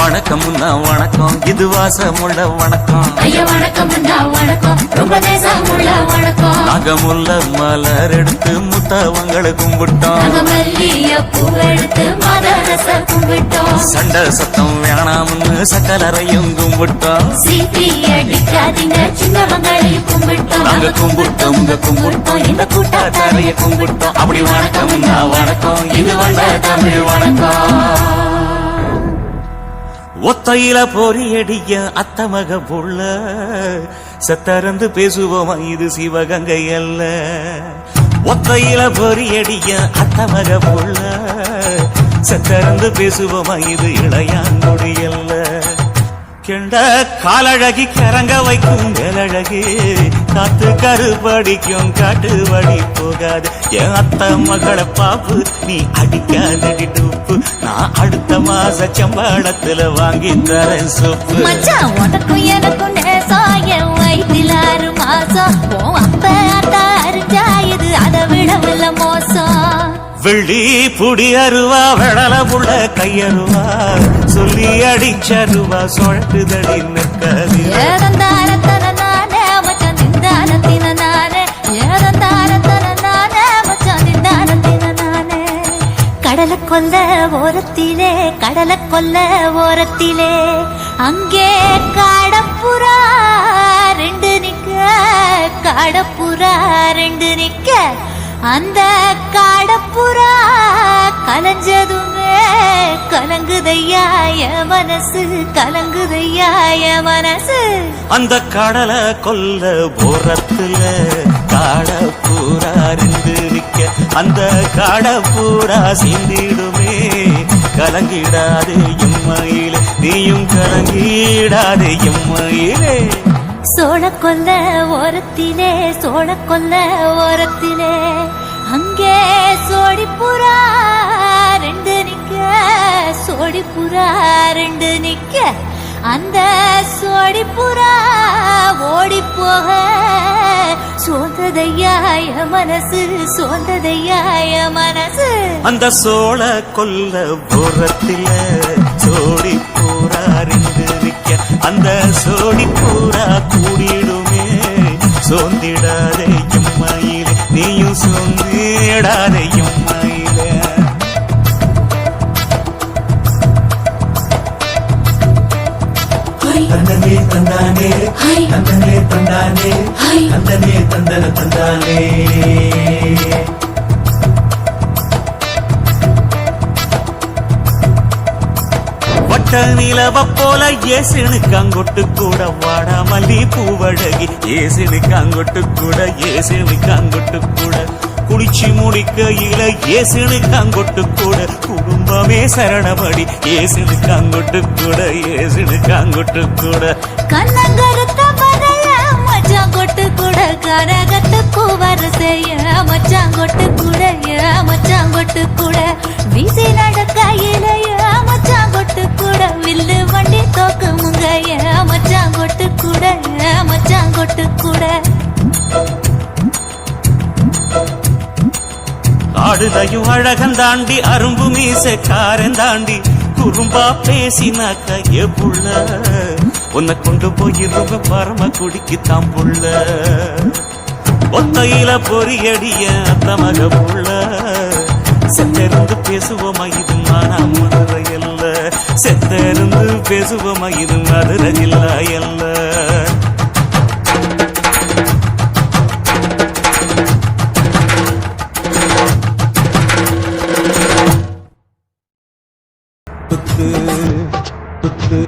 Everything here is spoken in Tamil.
வணக்கம் முன்னா வணக்கம் இது வாசமுள்ள வணக்கம் ஐயா வணக்கம் முன்னா வணக்கம் ரொம்ப தேசமுள்ள வணக்கம் நாங்க முல்ல மலர் எடுத்து முத்தவங்களை கும்பிட்டோம் நாங்க மல்லிய பூ எடுத்து மதரச கும்பிட்டோம் சண்டை சத்தம் வேணாம்னு சக்கலரையும் கும்பிட்டோம் சீட்டி அடிக்காதீங்க சின்னவங்களையும் கும்பிட்டோம் நாங்க கும்பிட்டோம் கும்பிட்டோம் இந்த கூட்டாத்தாரைய கும்பிட்டோம் அப்படி வணக்கம் முன்னா வணக்கம் இது வந்த தமிழ் வணக்கம் ஒத்தையில பொறியடிய அத்தமக புள்ள சத்தரந்து பேசுவோமா இது சிவகங்கை அல்ல ஒத்தையில பொறியடிய அத்தமக புள்ள சத்தரந்து பேசுவோமா இது இளையாங்குடி அல்ல கெண்ட காலழகி கரங்க வைக்கும் வேலழகி காத்து கருபடிக்கும் காட்டு வழி போகாது என் அத்த மகளை பாப்பு நீ அடிக்காதடி டூப்பு நான் அடுத்த மாச சம்பளத்துல வாங்கி தரேன் சோப்பு மச்சான் உனக்கும் எனக்கும் நேசாயம் வயிற்றில் 6 மாசம் அப்ப அரிஞ்சா இது அதை விடவில்ல மோசம் வெள்ளி புடி அருவா வெடல புள்ள கையருவா சொல்லி அடிச்சருவா சொழக்குதடி நிற்காது ஏதந்தாரத்தன நானே மச்சான் திண்டானத்தின நானே ஏதந்தாரத்தன நானே மச்சான் திண்டானத்தின நானே கடலை கொல்ல ஓரத்திலே அங்கே காடப்புறா 2 நிக்க அந்த காடப்புறா கலஞ்சதுமே கலங்குதையாய மனசு அந்த கடலை கொல்ல போறத்துல காடப்பூரா 2 நிக்க அந்த காடப்பூரா சிந்திடுமே கலங்கிடாதே எம்மையிலே நீயும் கலங்கிடாதே எம்மையிலே சோழக்கொல்ல ஓரத்திலே அங்கே சோடிப்புறா 2 நிக்க அந்த சோடிப்புறா ஓடி போக சோந்ததையாய மனசு அந்த சோழ கொல்ல புறத்தில சோடி பூரா 2 நிக்க அந்த சோடி பூரா கூடிடுமே சோந்திடாதே எம்மையிலே நீயும் சோந்திடாதே எம்மையிலே தந்தனே தந்தானே தந்தனே தந்தானே தந்தனே தந்தன தந்தானே வட்ட நிலவ போல ஏசுனுக்காங்கொட்டு கூட வாடா மல்லி பூவழகி ஏசுனுக்காங்கொட்டு கூட குளிச்சு முடிக்கையில ஏசுனுக்காங்கொட்டு கூட குடும்பமே சரணபடி ஏசுனுக்காங்கொட்டு கூட கண்ணங்கருத்த பதைய மச்சாங்கொட்டு கூட கரகத்துக்கு வரிசைய மச்சாங்கொட்டு கூட வீசி நடக்கையிலைய மச்சாங்கொட்டு கூட வில்லு வண்டி தோக்கு முங்கைய மச்சாங்கொட்டு கூட ஆடுதையும் அழகன் தாண்டி அரும்பு மீசக்காரன் தாண்டி குறும்பா பேசினாக்க ஏ புள்ள உன்னை கொண்டு போயிருவ பரம குடிக்கு தான் புள்ள ஒத்தையில பொறியடிய அத்தமக புள்ள செத்திருந்து பேசுவோமா இது மானா மதுரை அல்ல செத்திருந்து பேசுவோமா இது மதுரை ஜில்லா அல்ல துத்து